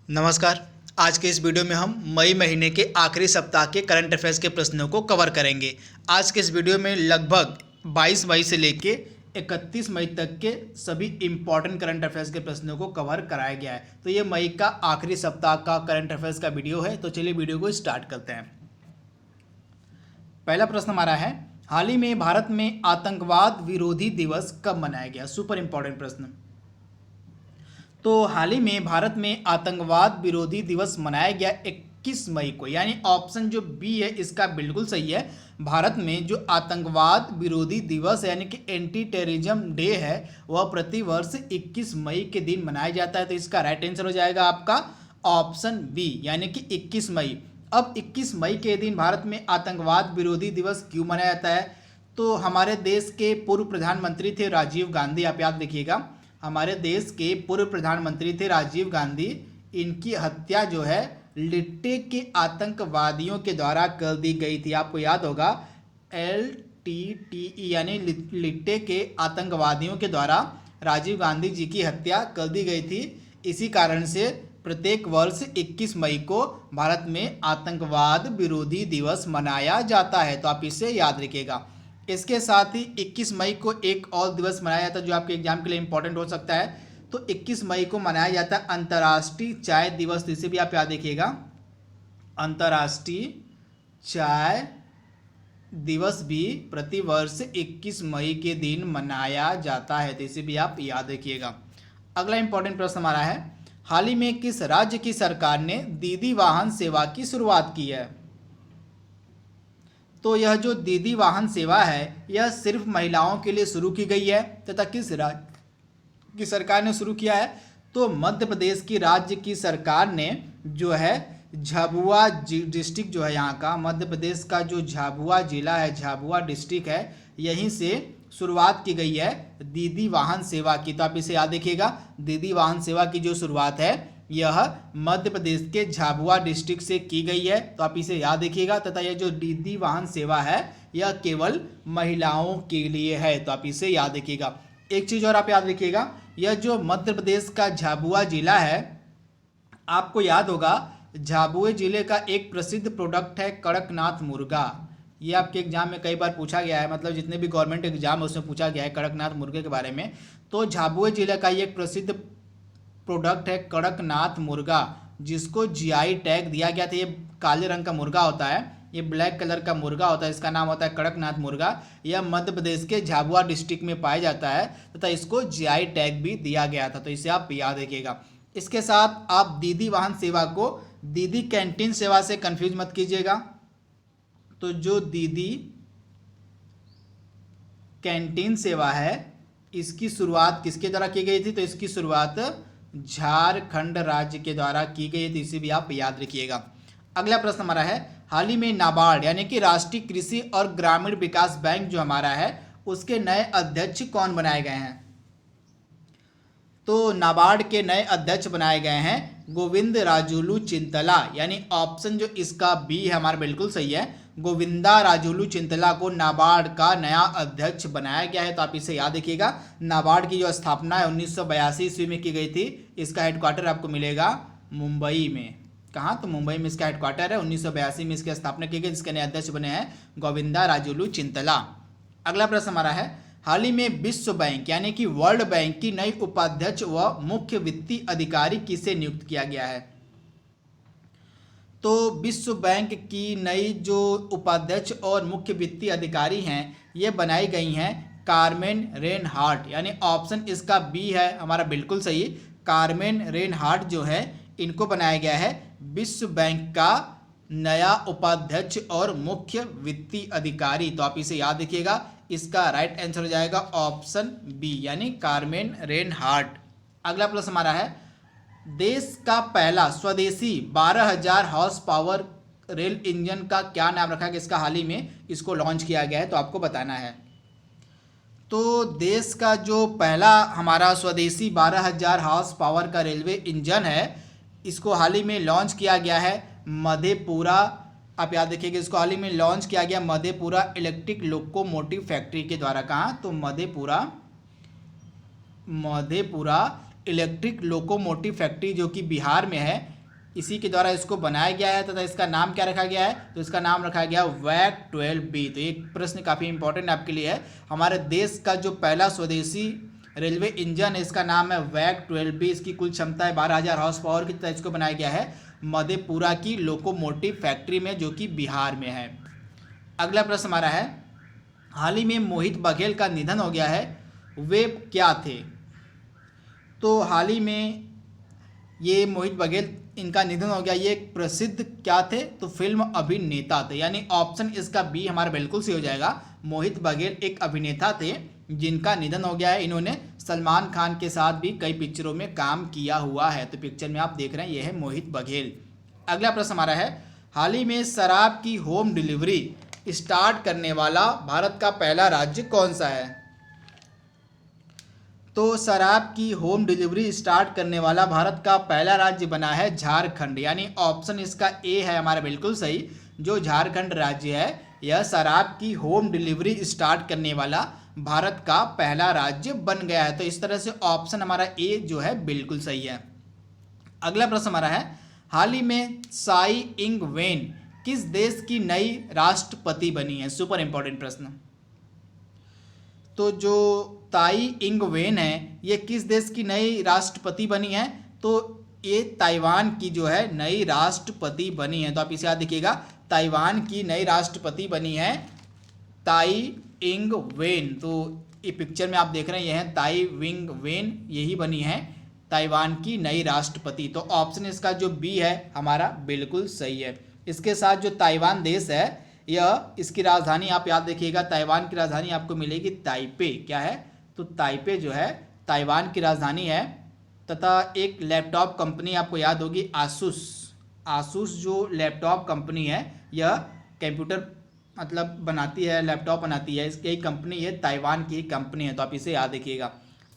नमस्कार। आज के इस वीडियो में हम मई महीने के आखिरी सप्ताह के करंट अफेयर्स के प्रश्नों को कवर करेंगे। आज के इस वीडियो में लगभग 22 मई से लेके 31 मई तक के सभी इम्पॉर्टेंट करंट अफेयर्स के प्रश्नों को कवर कराया गया है। तो ये मई का आखिरी सप्ताह का करंट अफेयर्स का वीडियो है। तो चलिए वीडियो को स्टार्ट करते हैं। पहला प्रश्न हमारा है, हाल ही में भारत में आतंकवाद विरोधी दिवस कब मनाया गया? सुपर इंपॉर्टेंट प्रश्न। तो हाल ही में भारत में आतंकवाद विरोधी दिवस मनाया गया 21 मई को, यानी ऑप्शन जो बी है इसका बिल्कुल सही है। भारत में जो आतंकवाद विरोधी दिवस है यानी कि एंटी टेररिज्म डे है वह प्रतिवर्ष 21 मई के दिन मनाया जाता है। तो इसका राइट आंसर हो जाएगा आपका ऑप्शन बी, यानी कि 21 मई। अब 21 मई के दिन भारत में आतंकवाद विरोधी दिवस क्यों मनाया जाता है? तो हमारे देश के पूर्व प्रधानमंत्री थे राजीव गांधी। आप याद रखिएगा, हमारे देश के पूर्व प्रधानमंत्री थे राजीव गांधी। इनकी हत्या जो है लिट्टे के आतंकवादियों के द्वारा कर दी गई थी। आपको याद होगा LTTE यानी लिट्टे के आतंकवादियों के द्वारा राजीव गांधी जी की हत्या कर दी गई थी। इसी कारण से प्रत्येक वर्ष 21 मई को भारत में आतंकवाद विरोधी दिवस मनाया जाता है। तो आप इसे याद रखिएगा। इसके साथ ही 21 मई को एक और दिवस मनाया जाता है जो आपके एग्जाम के लिए इंपॉर्टेंट हो सकता है। तो 21 मई को मनाया जाता है अंतर्राष्ट्रीय चाय दिवस। तो इसे भी आप याद रखिएगा, अंतर्राष्ट्रीय चाय दिवस भी प्रतिवर्ष 21 मई के दिन मनाया जाता है। तो इसे भी आप याद रखिएगा। अगला इंपॉर्टेंट प्रश्न हमारा है, हाल ही में किस राज्य की सरकार ने दीदी वाहन सेवा की शुरुआत की है? तो यह जो दीदी वाहन सेवा है यह सिर्फ महिलाओं के लिए शुरू की गई है तथा किस राज्य की सरकार ने शुरू किया है? तो मध्य प्रदेश की राज्य की सरकार ने जो है झाबुआ डिस्ट्रिक्ट जो है यहाँ का, मध्य प्रदेश का जो झाबुआ जिला है, झाबुआ डिस्ट्रिक्ट है, यहीं से शुरुआत की गई है दीदी वाहन सेवा की। तो आप इसे याद रखिएगा, दीदी वाहन सेवा की जो शुरुआत है यह मध्य प्रदेश के झाबुआ डिस्ट्रिक्ट से की गई है। तो आप इसे याद रखिएगा। तथा यह जो दीदी वाहन सेवा है यह केवल महिलाओं के लिए है। तो आप इसे याद रखिएगा। एक चीज़ और आप याद रखिएगा, यह जो मध्य प्रदेश का झाबुआ जिला है, आपको याद होगा झाबुआ जिले का एक प्रसिद्ध प्रोडक्ट है कड़कनाथ मुर्गा। ये आपके एग्जाम में कई बार पूछा गया है, मतलब जितने भी गवर्नमेंट एग्जाम है उसमें पूछा गया है कड़कनाथ मुर्गे के बारे में। तो झाबुआ जिले का ये एक प्रसिद्ध प्रोडक्ट है कड़कनाथ मुर्गा, जिसको GI टैग दिया गया था। ये काले रंग का मुर्गा होता है, ये ब्लैक कलर का मुर्गा होता है, इसका नाम होता है कड़कनाथ मुर्गा। यह मध्य प्रदेश के झाबुआ डिस्ट्रिक्ट में पाया जाता है तथा इसको GI टैग भी दिया गया था। तो इसे आप याद रखिएगा। इसके साथ आप दीदी वाहन सेवा को दीदी कैंटीन सेवा से कंफ्यूज मत कीजिएगा। तो जो दीदी कैंटीन सेवा है इसकी शुरुआत किसके द्वारा की गई थी? तो इसकी शुरुआत झारखंड राज्य के द्वारा की गई थी। इसे भी आप याद रखिएगा। अगला प्रश्न हमारा है, हाल ही में नाबार्ड यानी कि राष्ट्रीय कृषि और ग्रामीण विकास बैंक जो हमारा है उसके नए अध्यक्ष कौन बनाए गए हैं? तो नाबार्ड के नए अध्यक्ष बनाए गए हैं गोविंद राजुलू चिंतला, यानी ऑप्शन जो इसका बी है हमारा बिल्कुल सही है। गोविंदा राजुलू चिंतला को नाबार्ड का नया अध्यक्ष बनाया गया है। तो आप इसे याद रखिएगा। नाबार्ड की जो स्थापना है 1982 ईस्वी में की गई थी। इसका हेडक्वार्टर आपको मिलेगा मुंबई में। कहाँ? तो मुंबई में इसका हेडक्वार्टर है। 1982 में इसकी स्थापना की गई, जिसके नए अध्यक्ष बने हैं गोविंदा राजुलू चिंतला। अगला प्रश्न हमारा है, हाल ही में विश्व बैंक यानी कि वर्ल्ड बैंक की नई उपाध्यक्ष व मुख्य वित्तीय अधिकारी किसे नियुक्त किया गया है? तो विश्व बैंक की नई जो उपाध्यक्ष और मुख्य वित्तीय अधिकारी हैं ये बनाई गई हैं कार्मेन रेनहार्ट, यानी ऑप्शन इसका बी है हमारा बिल्कुल सही। कार्मेन रेनहार्ट जो है इनको बनाया गया है विश्व बैंक का नया उपाध्यक्ष और मुख्य वित्तीय अधिकारी। तो आप इसे याद रखिएगा। इसका राइट आंसर हो जाएगा ऑप्शन बी, यानी कार्मेन रेनहार्ट। अगला प्रश्न हमारा है, देश का पहला स्वदेशी 12,000 हॉर्स पावर रेल इंजन का क्या नाम रखा गया? इसका हाल ही में इसको लॉन्च किया गया है। तो आपको बताना है। तो देश का जो पहला हमारा स्वदेशी 12,000 हॉर्स पावर का रेलवे इंजन है इसको हाल ही में लॉन्च किया गया है मधेपुरा। आप याद रखिएगा, इसको हाल ही में लॉन्च किया गया मधेपुरा इलेक्ट्रिक लोकोमोटिव फैक्ट्री के द्वारा। कहाँ? तो मधेपुरा इलेक्ट्रिक लोकोमोटिव फैक्ट्री जो कि बिहार में है, इसी के द्वारा इसको बनाया गया है तथा इसका नाम क्या रखा गया है, तो इसका नाम रखा गया वैक 12B। तो एक प्रश्न काफ़ी इंपॉर्टेंट आपके लिए है। हमारे देश का जो पहला स्वदेशी रेलवे इंजन है इसका नाम है वैक 12B। इसकी कुल क्षमता है 12,000 हॉर्स पावर की तथा इसको बनाया गया है मधेपुरा की लोकोमोटिव फैक्ट्री में जो कि बिहार में है। अगला प्रश्न हमारा है, हाल ही में मोहित बघेल का निधन हो गया है, वे क्या थे? तो हाल ही में ये मोहित बघेल इनका निधन हो गया। ये एक प्रसिद्ध क्या थे, तो फिल्म अभिनेता थे, यानी ऑप्शन इसका बी हमारा बिल्कुल सही हो जाएगा। मोहित बघेल एक अभिनेता थे जिनका निधन हो गया है। इन्होंने सलमान खान के साथ भी कई पिक्चरों में काम किया हुआ है। तो पिक्चर में आप देख रहे हैं ये है मोहित बघेल। अगला प्रश्न हमारा है, हाल ही में शराब की होम डिलीवरी स्टार्ट करने वाला भारत का पहला राज्य कौन सा है? तो शराब की होम डिलीवरी स्टार्ट करने वाला भारत का पहला राज्य बना है झारखंड, यानी ऑप्शन इसका ए है हमारा बिल्कुल सही। जो झारखंड राज्य है यह शराब की होम डिलीवरी स्टार्ट करने वाला भारत का पहला राज्य बन गया है। तो इस तरह से ऑप्शन हमारा ए जो है बिल्कुल सही है। अगला प्रश्न हमारा है, हाल ही में साई इंग वेन किस देश की नई राष्ट्रपति बनी है? सुपर इंपॉर्टेंट प्रश्न। तो जो ताई इंग वेन है ये किस देश की नई राष्ट्रपति बनी है? तो ये ताइवान की जो है नई राष्ट्रपति बनी है। तो आप इसे याद रखिएगा, ताइवान की नई राष्ट्रपति बनी है ताई इंग वेन। तो ये पिक्चर में आप देख रहे हैं यह है ताई विंग वेन, यही बनी है ताइवान की नई राष्ट्रपति। तो ऑप्शन इसका जो बी है हमारा बिल्कुल सही है। इसके साथ जो ताइवान देश है यह इसकी राजधानी आप याद रखिएगा, ताइवान की राजधानी आपको मिलेगी ताइपे। क्या है? तो ताइपे जो है ताइवान की राजधानी है। तथा एक लैपटॉप कंपनी आपको याद होगी आसूस। आसूस जो लैपटॉप कंपनी है यह कंप्यूटर मतलब बनाती है, लैपटॉप बनाती है, इसकी कंपनी ये ताइवान की कंपनी है। तो आप इसे याद रखिएगा।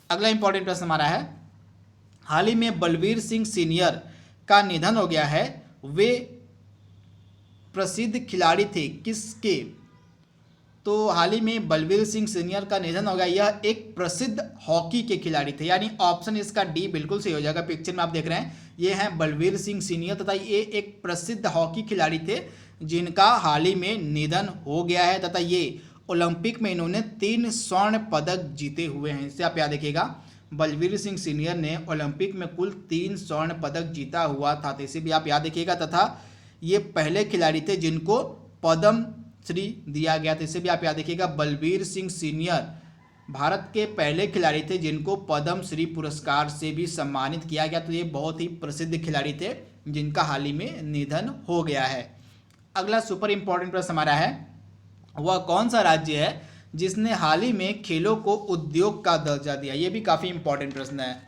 अगला इंपॉर्टेंट प्रश्न हमारा है, हाल ही में बलवीर सिंह सीनियर का निधन हो गया है, वे प्रसिद्ध खिलाड़ी थे किसके? तो हाल ही में बलवीर सिंह सीनियर का निधन हो गया, यह एक प्रसिद्ध हॉकी के खिलाड़ी थे, यानी ऑप्शन इसका डी बिल्कुल सही हो जाएगा। पिक्चर में आप देख रहे हैं ये हैं बलवीर सिंह सीनियर तथा ये एक प्रसिद्ध हॉकी खिलाड़ी थे जिनका हाल ही में निधन हो गया है। तथा ये ओलंपिक में इन्होंने 3 स्वर्ण पदक जीते हुए हैं। इसे आप याद रखिएगा, बलवीर सिंह सीनियर ने ओलंपिक में कुल 3 स्वर्ण पदक जीता हुआ था। तो इसे भी आप याद रखिएगा। तथा ये पहले खिलाड़ी थे जिनको पद्म श्री दिया गया था। इसे भी आप याद रखिएगा, बलवीर सिंह सीनियर भारत के पहले खिलाड़ी थे जिनको पद्म श्री पुरस्कार से भी सम्मानित किया गया। तो ये बहुत ही प्रसिद्ध खिलाड़ी थे जिनका हाल ही में निधन हो गया है। अगला सुपर इंपॉर्टेंट प्रश्न हमारा है, वह कौन सा राज्य है जिसने हाल ही में खेलों को उद्योग का दर्जा दिया? ये भी काफ़ी इंपॉर्टेंट प्रश्न है।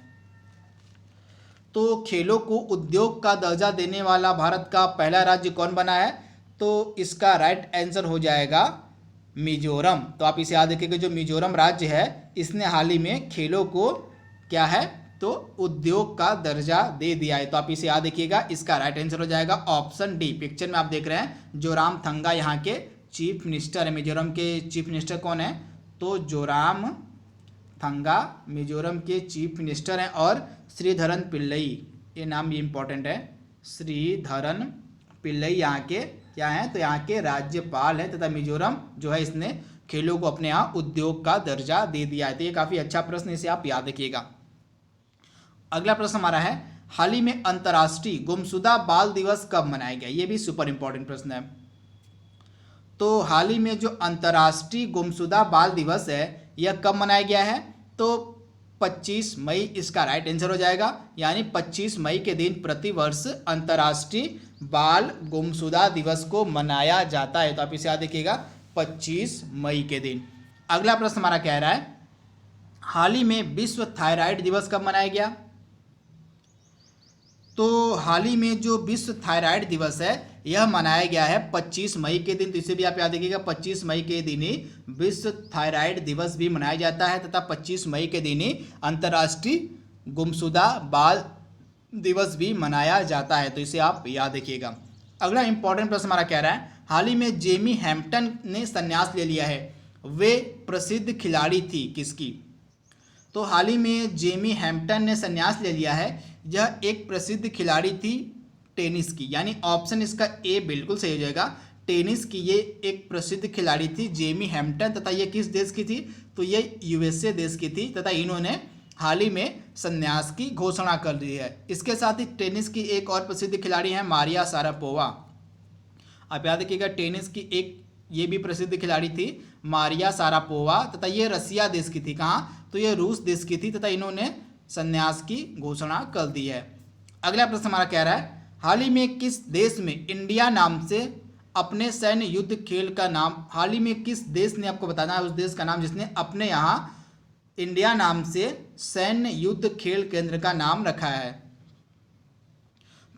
तो खेलों को उद्योग का दर्जा देने वाला भारत का पहला राज्य कौन बना है? तो इसका राइट आंसर हो जाएगा मिजोरम। तो आप इसे याद रखिएगा, जो मिजोरम राज्य है इसने हाल ही में खेलों को क्या है तो उद्योग का दर्जा दे दिया है। तो आप इसे याद रखिएगा, इसका राइट आंसर हो जाएगा ऑप्शन डी। पिक्चर में आप देख रहे हैं जोरामथंगा यहाँ के चीफ मिनिस्टर है। मिजोरम के चीफ मिनिस्टर कौन है? तो जोरामथंगा मिजोरम के चीफ मिनिस्टर हैं। और श्रीधरन पिल्लई, ये नाम भी इम्पोर्टेंट है, श्रीधरन पिल्लई यहाँ के क्या हैं? तो यहाँ के राज्यपाल हैं। तथा मिजोरम जो है इसने खेलों को अपने यहाँ उद्योग का दर्जा दे दिया है। तो ये काफ़ी अच्छा प्रश्न, इसे आप याद रखिएगा। अगला प्रश्न हमारा है, हाल ही में अंतर्राष्ट्रीय गुमशुदा बाल दिवस कब मनाया गया? ये भी सुपर इंपॉर्टेंट प्रश्न है। तो हाल ही में जो अंतर्राष्ट्रीय गुमशुदा बाल दिवस है यह कब मनाया गया है? तो 25 मई इसका राइट आंसर हो जाएगा। यानी 25 मई के दिन प्रतिवर्ष अंतर्राष्ट्रीय बाल गुमशुदा दिवस को मनाया जाता है। तो आप इसे याद रखिएगा, 25 मई के दिन। अगला प्रश्न हमारा कह रहा है, हाल ही में विश्व थायराइड दिवस कब मनाया गया? तो हाल ही में जो विश्व थायराइड दिवस है यह मनाया गया है 25 मई के दिन। तो इसे भी आप याद रखिएगा, 25 मई के दिन ही विश्व थायराइड दिवस भी मनाया जाता है तथा 25 मई के दिन ही अंतर्राष्ट्रीय गुमशुदा बाल दिवस भी मनाया जाता है। तो इसे आप याद रखिएगा। अगला इंपॉर्टेंट प्रश्न हमारा कह रहा है, हाल ही में जेमी हैम्पटन ने संन्यास ले लिया है, वे प्रसिद्ध खिलाड़ी थी किसकी? तो हाल ही में जेमी हैम्पटन ने संन्यास ले लिया है, यह एक प्रसिद्ध खिलाड़ी थी टेनिस की, यानी ऑप्शन इसका ए बिल्कुल सही हो जाएगा। टेनिस की ये एक प्रसिद्ध खिलाड़ी थी जेमी हैम्पटन, तथा ये किस देश की थी, तो ये यूएसए देश की थी, तथा इन्होंने हाल ही में संन्यास की घोषणा कर दी है। इसके साथ ही टेनिस की एक और प्रसिद्ध खिलाड़ी है मारिया शारापोवा। आप याद रखिएगा, टेनिस की एक ये भी प्रसिद्ध खिलाड़ी थी मारिया शारापोवा, तथा ये रसिया देश की थी। कहाँ, तो ये रूस देश की थी, तथा इन्होंने संन्यास की घोषणा कर दी है। अगला प्रश्न हमारा कह रहा है, हाल ही में किस देश में इंडिया नाम से अपने सैन्य युद्ध खेल का नाम, हाल ही में किस देश ने, आपको बताना है उस देश का नाम जिसने अपने यहाँ इंडिया नाम से सैन्य युद्ध खेल केंद्र का नाम रखा है।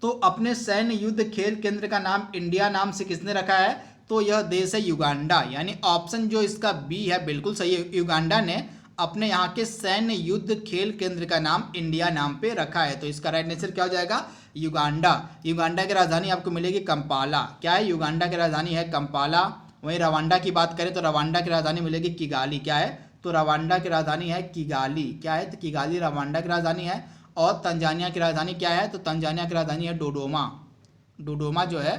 तो अपने सैन्य युद्ध खेल केंद्र का नाम इंडिया नाम से किसने रखा है, तो यह देश है युगांडा, यानी ऑप्शन जो इसका बी है बिल्कुल सही है। युगांडा ने अपने यहाँ के सैन्य युद्ध खेल केंद्र का नाम इंडिया नाम पे रखा है। तो इसका राइट आंसर क्या हो जाएगा, युगांडा। युगांडा की राजधानी आपको मिलेगी कंपाला। क्या है, युगांडा की राजधानी है कंपाला। वहीं रवांडा की बात करें तो रवांडा की राजधानी मिलेगी किगाली। क्या है, तो रवांडा की राजधानी है किगाली। क्या है, तो किगाली रवांडा की राजधानी है। और तंजानिया की राजधानी क्या है, तो तंजानिया की राजधानी है डोडोमा। डोडोमा जो है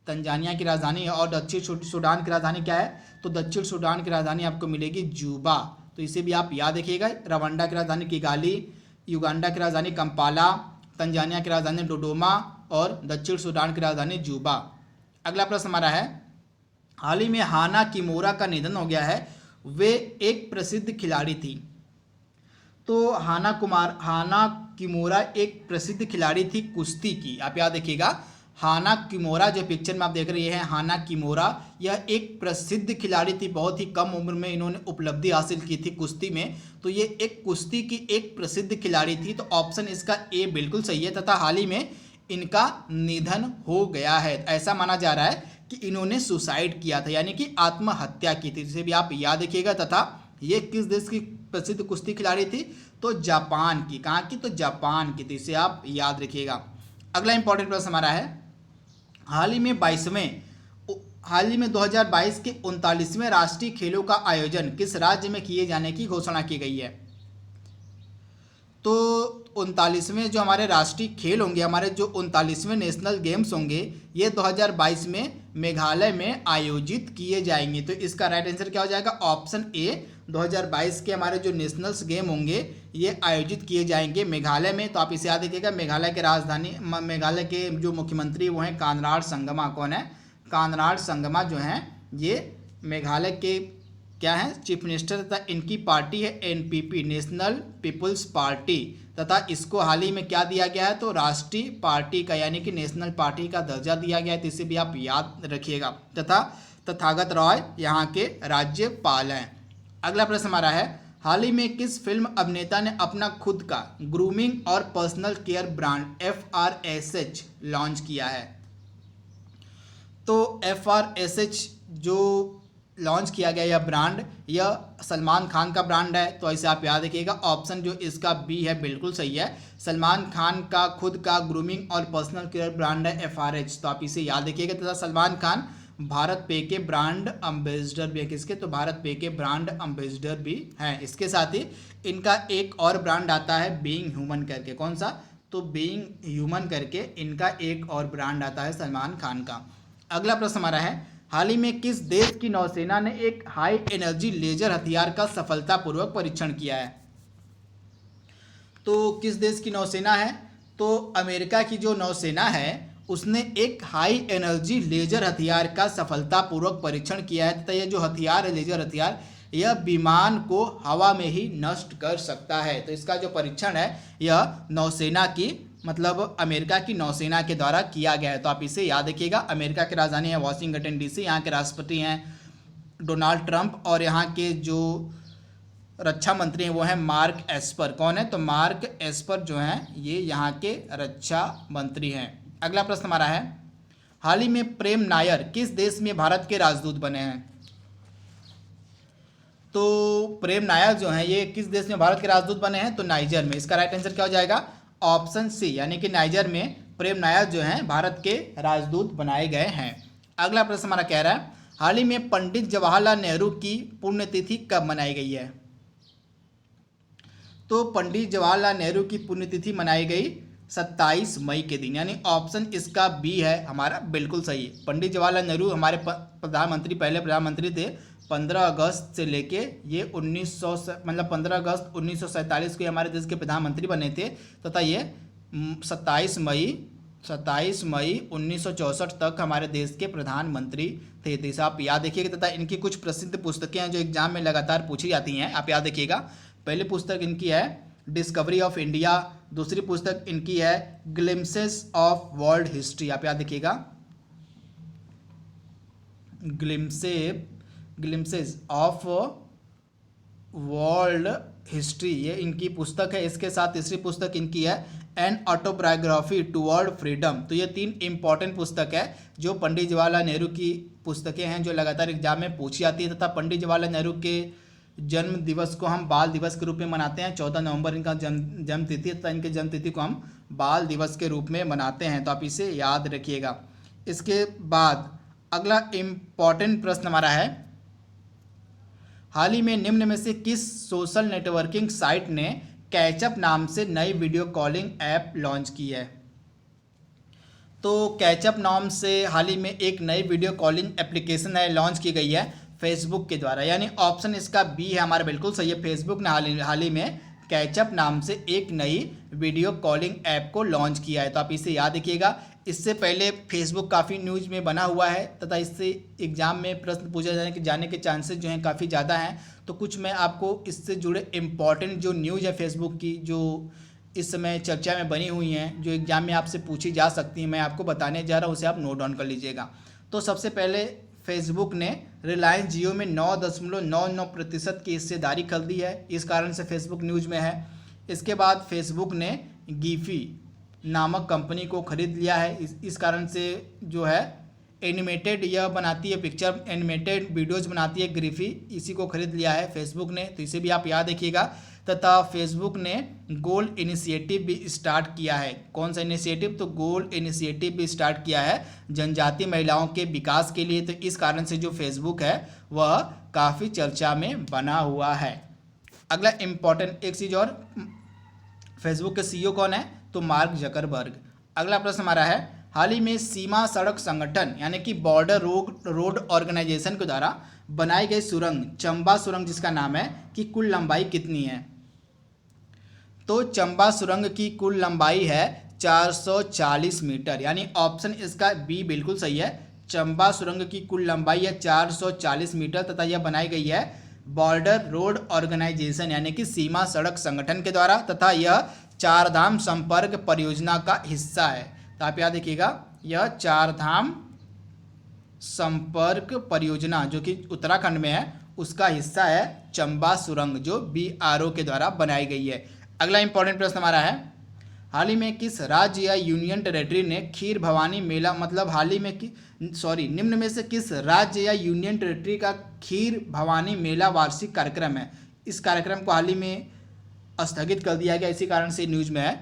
तंजानिया की राजधानी है। और दक्षिण सूडान की राजधानी क्या है, तो दक्षिण सूडान की राजधानी आपको मिलेगी जूबा। तो इसे भी आप याद रखिएगा, रवांडा की राजधानी किगाली, युगांडा की राजधानी कंपाला, तंजानिया की राजधानी डोडोमा और दक्षिण सूडान की राजधानी जूबा। अगला प्रश्न हमारा है, हाल ही में हाना किमोरा का निधन हो गया है। वे एक प्रसिद्ध खिलाड़ी थी। तो हाना किमोरा एक प्रसिद्ध खिलाड़ी थी कुश्ती की। आप याद रखिएगा, हाना किमोरा जो पिक्चर में आप देख रहे हैं, हाना किमोरा, यह एक प्रसिद्ध खिलाड़ी थी। बहुत ही कम उम्र में इन्होंने उपलब्धि हासिल की थी कुश्ती में। तो ये एक कुश्ती की एक प्रसिद्ध खिलाड़ी थी। तो ऑप्शन इसका ए बिल्कुल सही है, तथा हाल ही में इनका निधन हो गया है। ऐसा माना जा रहा है कि इन्होंने सुसाइड किया था, यानी कि आत्महत्या की थी। जिसे भी आप याद रखिएगा। तथा ये किस देश की प्रसिद्ध कुश्ती खिलाड़ी थी, तो जापान की। कहाँ की, तो जापान की थी। इसे आप याद रखिएगा। अगला इंपॉर्टेंट प्रश्न हमारा है, हाल ही में 2022 के 39वें राष्ट्रीय खेलों का आयोजन किस राज्य में किए जाने की घोषणा की गई है। तो 39वें जो हमारे राष्ट्रीय खेल होंगे, हमारे जो 39वें नेशनल गेम्स होंगे, ये 2022 में मेघालय में आयोजित किए जाएंगे। तो इसका राइट आंसर क्या हो जाएगा, ऑप्शन ए। 2022 के हमारे जो नेशनल्स गेम होंगे ये आयोजित किए जाएंगे मेघालय में। तो आप इसे याद रखिएगा, मेघालय के राजधानी, मेघालय के जो मुख्यमंत्री वो हैं कानराड संगमा। कौन है, कानराड संगमा जो हैं ये मेघालय के क्या है, चीफ मिनिस्टर, तथा इनकी पार्टी है एनपीपी, नेशनल पीपल्स पार्टी। तथा इसको हाल ही में क्या दिया गया है, तो राष्ट्रीय पार्टी का, यानी कि नेशनल पार्टी का दर्जा दिया गया है। तो इसे भी आप याद रखिएगा। तथा तथागत रॉय यहाँ के राज्यपाल हैं। अगला प्रश्न हमारा है, हाल ही में किस फिल्म अभिनेता ने अपना खुद का ग्रूमिंग और personal care brand FRSH launch किया है। तो FRSH जो लॉन्च किया गया यह ब्रांड, यह सलमान खान का ब्रांड है। तो ऐसे आप याद रखिएगा, ऑप्शन जो इसका बी है बिल्कुल सही है। सलमान खान का खुद का ग्रूमिंग और पर्सनल केयर ब्रांड है FRH। तो आप इसे याद रखिएगा। तथा सलमान खान भारत पे के ब्रांड एम्बेसडर भी है। किसके, तो भारत पे के ब्रांड एम्बेसडर भी हैं। इसके साथ ही इनका एक और ब्रांड आता है बीइंग ह्यूमन करके। कौन सा, तो बीइंग ह्यूमन करके इनका एक और ब्रांड आता है सलमान खान का। अगला प्रश्न हमारा है, हाल ही में किस देश की नौसेना ने एक हाई एनर्जी लेजर हथियार का सफलतापूर्वक परीक्षण किया है। तो किस देश की नौसेना है, तो अमेरिका की जो नौसेना है उसने एक हाई एनर्जी लेजर हथियार का सफलतापूर्वक परीक्षण किया है। तथा यह जो हथियार है, लेजर हथियार, यह विमान को हवा में ही नष्ट कर सकता है। तो इसका जो परीक्षण है यह नौसेना की, मतलब अमेरिका की नौसेना के द्वारा किया गया है। तो आप इसे याद रखिएगा। अमेरिका की राजधानी है वाशिंगटन DC। यहाँ के राष्ट्रपति हैं डोनाल्ड ट्रंप और यहाँ के जो रक्षा मंत्री हैं वो हैं मार्क एस्पर। कौन है, तो मार्क एस्पर जो हैं ये यहाँ के रक्षा मंत्री हैं। अगला प्रश्न हमारा है, हाल ही में प्रेम नायर किस देश में भारत के राजदूत बने हैं। तो प्रेम नायर जो हैं ये किस देश में भारत के राजदूत बने हैं, तो नाइजर में। इसका राइट आंसर क्या हो जाएगा, ऑप्शन सी, यानी कि नाइजर में प्रेम नायर जो हैं भारत के राजदूत बनाए गए हैं। अगला प्रश्न हमारा कह रहा है, हाल ही में पंडित जवाहरलाल नेहरू की पुण्यतिथि कब मनाई गई है। तो पंडित जवाहरलाल नेहरू की पुण्यतिथि मनाई गई 27 मई के दिन, यानी ऑप्शन इसका बी है हमारा बिल्कुल सही है। पंडित जवाहरलाल नेहरू हमारे प्रधानमंत्री, पहले प्रधानमंत्री थे। 15 अगस्त से लेके ये 15 अगस्त 1947 को ये हमारे देश के प्रधानमंत्री बने थे, तथा ये 27 मई 1964 तक हमारे देश के प्रधानमंत्री थे। तो इसे आप याद रखिएगा। तथा इनकी कुछ प्रसिद्ध पुस्तकें हैं जो एग्जाम में लगातार पूछी जाती हैं, आप याद रखिएगा। पहली पुस्तक इनकी है डिस्कवरी ऑफ इंडिया, दूसरी पुस्तक इनकी है ग्लिम्सेस ऑफ वर्ल्ड हिस्ट्री, आप याद रखिएगा, ग्लिम्सेस ऑफ वर्ल्ड हिस्ट्री, ये इनकी पुस्तक है। इसके साथ तीसरी पुस्तक इनकी है एन ऑटोबायोग्राफी टुवर्ड फ्रीडम। तो ये 3 इंपॉर्टेंट पुस्तक है जो पंडित जवाहरलाल नेहरू की पुस्तकें हैं जो लगातार एग्जाम में पूछी जाती है। तथा पंडित जवाहरलाल नेहरू के जन्म दिवस को हम बाल दिवस के रूप में मनाते हैं। 14 नवंबर इनका जन्म तिथि, तथा इनके जन्म तिथि को हम बाल दिवस के रूप में मनाते हैं, तो आप इसे याद रखिएगा। इसके बाद अगला इम्पॉर्टेंट प्रश्न हमारा है, हाल ही में निम्न में से किस सोशल नेटवर्किंग साइट ने कैचअप नाम से नई वीडियो कॉलिंग ऐप लॉन्च की है? तो कैचअप नाम से हाल ही में एक नई वीडियो कॉलिंग एप्लीकेशन है, लॉन्च की गई है फेसबुक के द्वारा, यानी ऑप्शन इसका बी है हमारा बिल्कुल सही है। फेसबुक ने हाल ही में कैचअप नाम से एक नई वीडियो कॉलिंग ऐप को लॉन्च किया है, तो आप इसे याद रखिएगा। इससे पहले फेसबुक काफ़ी न्यूज़ में बना हुआ है, तथा इससे एग्जाम में प्रश्न पूछे जाने के चांसेस जो हैं काफ़ी ज़्यादा हैं। तो कुछ मैं आपको इससे जुड़े इम्पॉर्टेंट जो न्यूज़ है फेसबुक की, जो इस समय चर्चा में बनी हुई हैं, जो एग्जाम में आपसे पूछी जा सकती हैं, मैं आपको बताने जा रहा हूँ, उसे आप नोट डाउन कर लीजिएगा। तो सबसे पहले फेसबुक ने रिलायंस जियो में 9.99% की हिस्सेदारी खरीदी है, इस कारण से फेसबुक न्यूज़ में है। इसके बाद फेसबुक ने गीफी नामक कंपनी को खरीद लिया है, इस कारण से जो है एनिमेटेड यह बनाती है, पिक्चर एनिमेटेड वीडियोज़ बनाती है ग्रीफी, इसी को खरीद लिया है फेसबुक ने, तो इसे भी आप याद रखिएगा। तथा फेसबुक ने गोल इनिशिएटिव भी स्टार्ट किया है। कौन सा इनिशिएटिव? तो गोल इनिशिएटिव भी स्टार्ट किया है जनजातीय महिलाओं के विकास के लिए, तो इस कारण से जो फेसबुक है वह काफ़ी चर्चा में बना हुआ है। अगला इम्पॉर्टेंट एक चीज़ और, फेसबुक के सीईओ कौन है? तो मार्क जकरबर्ग। अगला प्रश्न हमारा है, हाल ही में सीमा सड़क संगठन यानी कि बॉर्डर रोड ऑर्गेनाइजेशन के द्वारा बनाई गई सुरंग, चंबा सुरंग जिसका नाम है, की कुल लंबाई कितनी है? तो चंबा सुरंग की कुल लंबाई है 440 मीटर, यानी ऑप्शन इसका बी बिल्कुल सही है। चंबा सुरंग की कुल लंबाई है 440 मीटर, तथा यह बनाई गई है बॉर्डर रोड ऑर्गेनाइजेशन यानी कि सीमा सड़क संगठन के द्वारा, तथा यह चारधाम संपर्क परियोजना का हिस्सा है। तो आप याद रखिएगा, यह चारधाम संपर्क परियोजना जो कि उत्तराखंड में है उसका हिस्सा है चंबा सुरंग, जो BRO के द्वारा बनाई गई है। अगला इंपॉर्टेंट प्रश्न हमारा है, हाल ही में किस राज्य या यूनियन टेरेटरी ने खीर भवानी मेला, मतलब निम्न में से किस राज्य या यूनियन टेरेटरी का खीर भवानी मेला वार्षिक कार्यक्रम है? इस कार्यक्रम को हाल ही में स्थगित कर दिया गया, इसी कारण से न्यूज़ में है।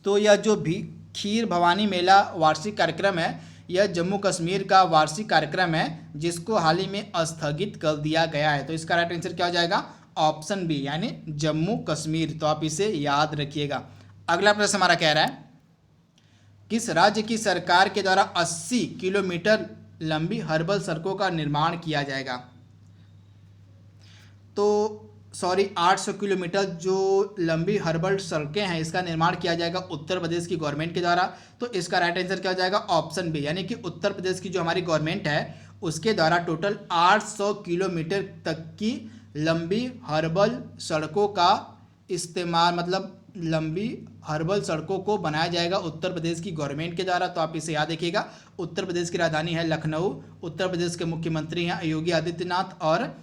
तो यह जो भी खीर भवानी मेला वार्षिक कार्यक्रम है, यह जम्मू कश्मीर का वार्षिक कार्यक्रम है जिसको हाल ही में स्थगित कर दिया गया है। तो इसका राइट आंसर क्या हो जाएगा? ऑप्शन बी, यानी जम्मू कश्मीर। तो आप इसे याद रखिएगा। अगला प्रश्न हमारा कह रहा है, किस राज्य की सरकार के द्वारा 80 किलोमीटर लंबी हर्बल सड़कों का निर्माण किया जाएगा? तो 800 किलोमीटर जो लंबी हर्बल सड़कें हैं इसका निर्माण किया जाएगा उत्तर प्रदेश की गवर्नमेंट के द्वारा। तो इसका राइट आंसर क्या हो जाएगा? ऑप्शन बी, यानी कि उत्तर प्रदेश की जो हमारी गवर्नमेंट है उसके द्वारा टोटल 800 किलोमीटर तक की लंबी हर्बल सड़कों का इस्तेमाल, मतलब लंबी हर्बल सड़कों को बनाया जाएगा उत्तर प्रदेश की गवर्नमेंट के द्वारा। तो आप इसे याद रखिएगा। उत्तर प्रदेश की राजधानी है लखनऊ, उत्तर प्रदेश के मुख्यमंत्री हैं योगी आदित्यनाथ, और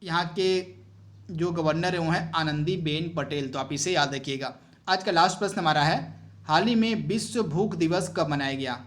यहाँ के जो गवर्नर है वो हैं आनंदीबेन पटेल। तो आप इसे याद रखिएगा। आज का लास्ट प्रश्न हमारा है, हाल ही में विश्व भूख दिवस कब मनाया गया?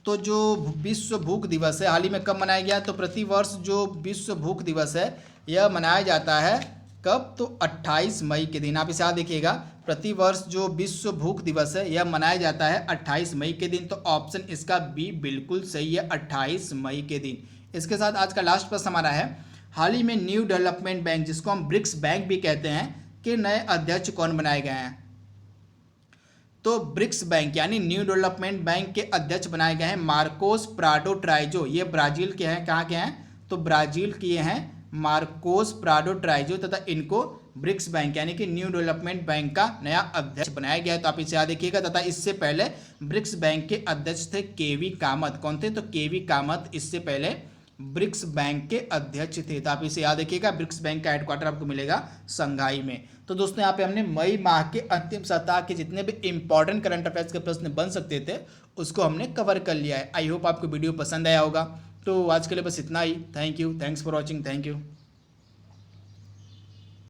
तो जो विश्व भूख दिवस है हाल ही में कब मनाया गया? तो प्रतिवर्ष जो विश्व भूख दिवस है यह मनाया जाता है कब? तो 28 मई के दिन। आप इसे याद देखिएगा, प्रतिवर्ष जो विश्व भूख दिवस है यह मनाया जाता है 28 मई के दिन। तो ऑप्शन इसका बी बिल्कुल सही है, 28 मई के दिन। इसके साथ आज का लास्ट प्रश्न हमारा है, हाल ही में न्यू डेवलपमेंट बैंक जिसको हम ब्रिक्स बैंक भी कहते हैं के नए अध्यक्ष कौन बनाए गए हैं? तो ब्रिक्स बैंक यानी न्यू डेवलपमेंट बैंक के अध्यक्ष बनाए गए हैं मार्कोस प्राडो ट्राइजो। ये ब्राजील के हैं, कहाँ के हैं, तो ब्राजील के हैं मार्कोस प्राडो ट्राइजो, तथा इनको ब्रिक्स बैंक यानी कि न्यू डेवलपमेंट बैंक का नया अध्यक्ष बनाया गया है। तो आप इसे याद रखिएगा। तथा इससे पहले ब्रिक्स बैंक के अध्यक्ष थे केवी कामत। कौन थे, तो केवी कामत इससे पहले ब्रिक्स बैंक के अध्यक्ष थे। तो आप इसे याद रखिएगा। ब्रिक्स बैंक का हेडक्वार्टर आपको मिलेगा संघाई में। तो दोस्तों यहाँ पे हमने मई माह के अंतिम सप्ताह के जितने भी इंपॉर्टेंट करंट अफेयर्स के प्रश्न बन सकते थे उसको हमने कवर कर लिया है। आई होप आपको वीडियो पसंद आया होगा। तो आज के लिए बस इतना ही। Thank you, thanks for watching, thank you.